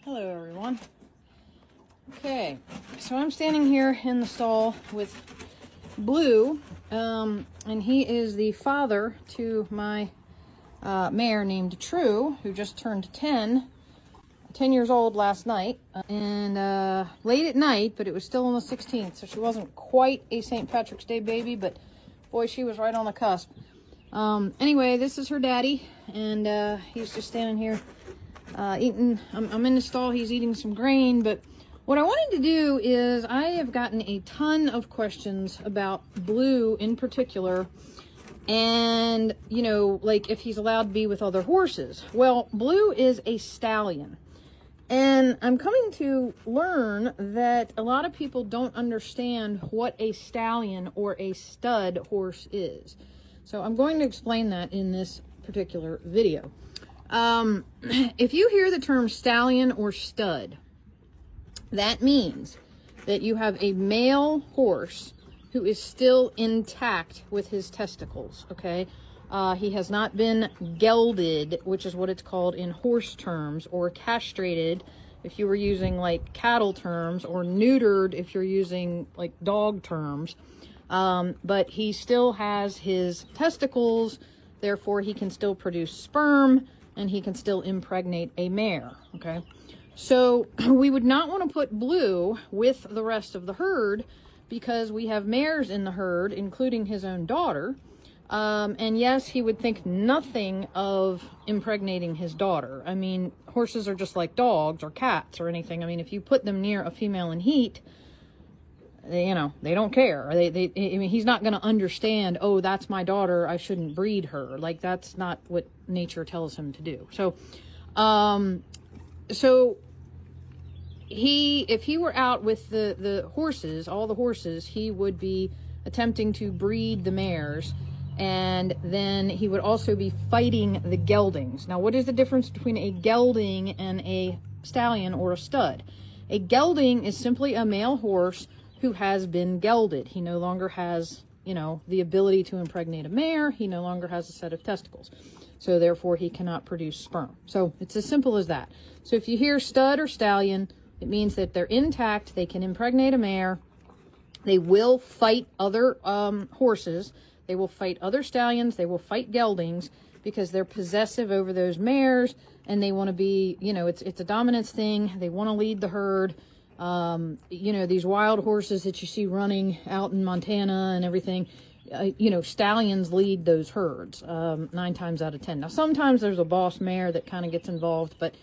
Hello everyone. Okay, so I'm standing here in the stall with Blue, and he is the father to my mare named True, who just turned 10 years old last night, and late at night, but it was still on the 16th, so she wasn't quite a St. Patrick's Day baby, but boy, she was right on the cusp. Anyway, this is her daddy, and he's just standing here eating. I'm in the stall, he's eating some grain, but what I wanted to do is I have gotten a ton of questions about Blue in particular, and, you know, like if he's allowed to be with other horses. Well, Blue is a stallion, and I'm coming to learn that a lot of people don't understand what a stallion or a stud horse is. So I'm going to explain that in this particular video. If you hear the term stallion or stud, that means that you have a male horse who is still intact with his testicles, okay? He has not been gelded, which is what it's called in horse terms, or castrated if you were using like cattle terms, or neutered if you're using like dog terms. But he still has his testicles, therefore he can still produce sperm, and he can still impregnate a mare, okay? So we would not want to put Blue with the rest of the herd, because we have mares in the herd, including his own daughter. And yes, he would think nothing of impregnating his daughter. I mean, horses are just like dogs or cats or anything. I mean, if you put them near a female in heat, they, you know, they don't care. I mean, he's not going to understand, oh, that's my daughter, I shouldn't breed her. Like, that's not what nature tells him to do. So, if he were out with the horses, all the horses, he would be attempting to breed the mares, and then he would also be fighting the geldings. Now, what is the difference between a gelding and a stallion or a stud? A gelding is simply a male horse who has been gelded. He no longer has, you know, the ability to impregnate a mare. He no longer has a set of testicles. So therefore he cannot produce sperm. So it's as simple as that. So if you hear stud or stallion, it means that they're intact. They can impregnate a mare. They will fight other horses. They will fight other stallions. They will fight geldings, because they're possessive over those mares, and they want to be, you know, it's a dominance thing. They want to lead the herd. You know, these wild horses that you see running out in Montana and everything, you know, stallions lead those herds 9 times out of 10. Now, sometimes there's a boss mare that kind of gets involved, but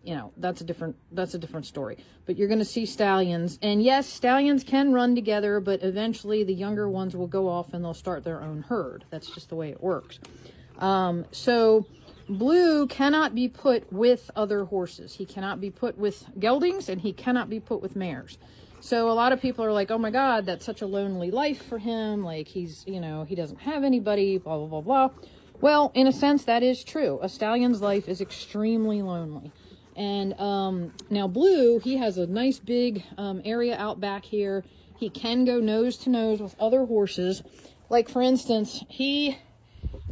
you know, that's a different story. But you're going to see stallions, and yes, stallions can run together, but eventually the younger ones will go off and they'll start their own herd. That's just the way it works. So Blue cannot be put with other horses. He cannot be put with geldings, and he cannot be put with mares. So a lot of people are like, oh my God, that's such a lonely life for him. Like, he's, you know, he doesn't have anybody, blah, blah, blah, blah. Well, in a sense, that is true. A stallion's life is extremely lonely. And now Blue, he has a nice big area out back here. He can go nose to nose with other horses. Like, for instance, he,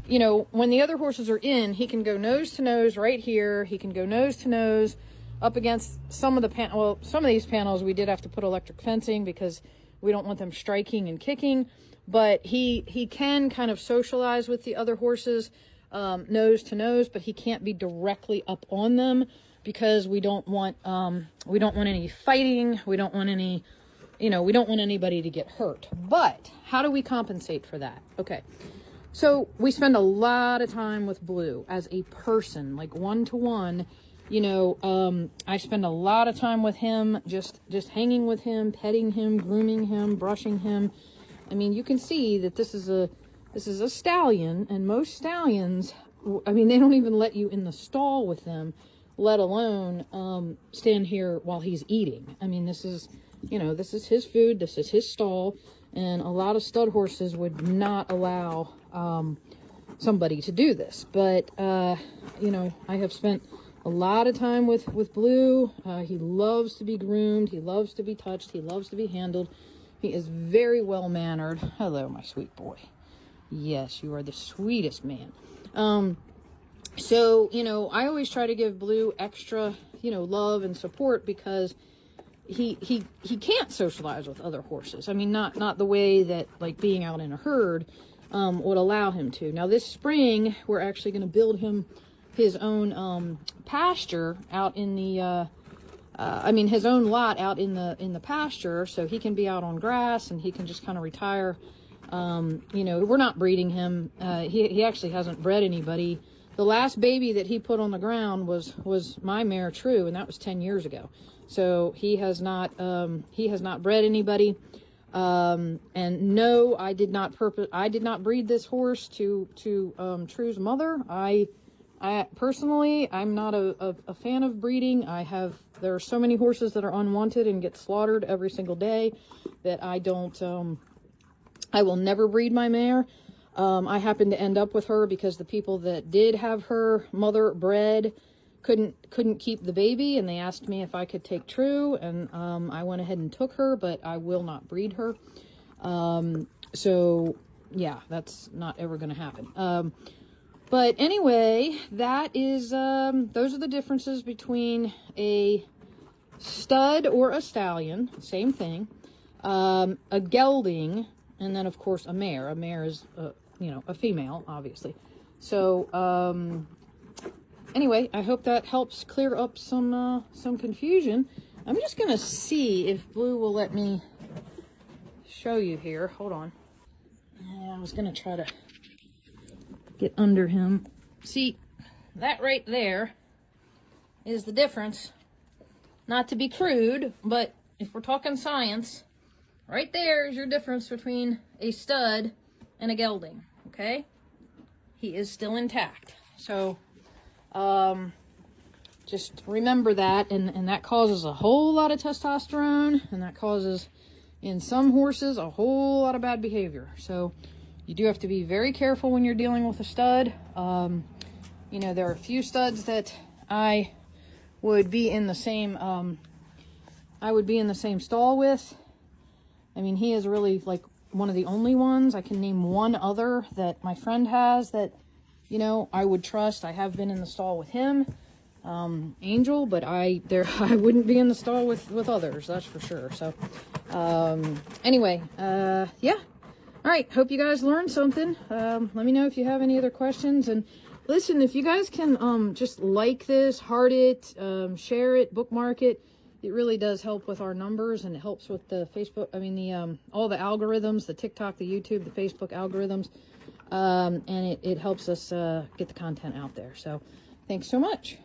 you know, when the other horses are in, he can go nose to nose right here. He can go nose to nose up against some of the some of these panels we did have to put electric fencing, because we don't want them striking and kicking. But he can kind of socialize with the other horses nose to nose, but he can't be directly up on them, because we don't want any fighting. We don't want any, you know, we don't want anybody to get hurt. But how do we compensate for that? Okay. So we spend a lot of time with Blue as a person, like one-to-one. You know, I spend a lot of time with him, just hanging with him, petting him, grooming him, brushing him. I mean, you can see that this is a stallion, and most stallions, I mean, they don't even let you in the stall with them, let alone stand here while he's eating. I mean, this is, you know, this is his food, this is his stall, and a lot of stud horses would not allow somebody to do this. But, you know, I have spent a lot of time with Blue. He loves to be groomed, he loves to be touched, he loves to be handled. He is very well mannered. Hello, my sweet boy. Yes, you are the sweetest man. So, you know, I always try to give Blue extra, you know, love and support because he can't socialize with other horses. I mean, not the way that like being out in a herd would allow him to. Now this spring, we're actually going to build him his own pasture out in the his own lot out in the pasture, so he can be out on grass and he can just kind of retire. You know, we're not breeding him. He actually hasn't bred anybody. The last baby that he put on the ground was my mare True, and that was 10 years ago. So he has not bred anybody. And no, I did not breed this horse to True's mother. I personally, I'm not a fan of breeding. There are so many horses that are unwanted and get slaughtered every single day that I will never breed my mare. I happened to end up with her because the people that did have her mother bred couldn't keep the baby, and they asked me if I could take True, and I went ahead and took her, but I will not breed her. So yeah, that's not ever going to happen. But anyway, that is those are the differences between a stud or a stallion, same thing, a gelding, and then of course a mare. A mare is you know, a female, obviously. So anyway, I hope that helps clear up some confusion. I'm just gonna see if Blue will let me show you here. Hold on. I was gonna try to get under him. See, that right there is the difference. Not to be crude, but if we're talking science, right there is your difference between a stud and a gelding, okay? He is still intact. So, just remember that, and that causes a whole lot of testosterone, and that causes, in some horses, a whole lot of bad behavior. So, you do have to be very careful when you're dealing with a stud. You know, there are a few studs that I would be in the same, stall with. I mean, he is really like one of the only ones. I can name one other that my friend has that, you know, I would trust. I have been in the stall with him, Angel, but I wouldn't be in the stall with others, that's for sure. So, anyway, yeah. All right, hope you guys learned something. Let me know if you have any other questions. And listen, if you guys can just like this, heart it, share it, bookmark it, it really does help with our numbers, and it helps with the Facebook, all the algorithms, the TikTok, the YouTube, the Facebook algorithms, and it helps us get the content out there. So thanks so much.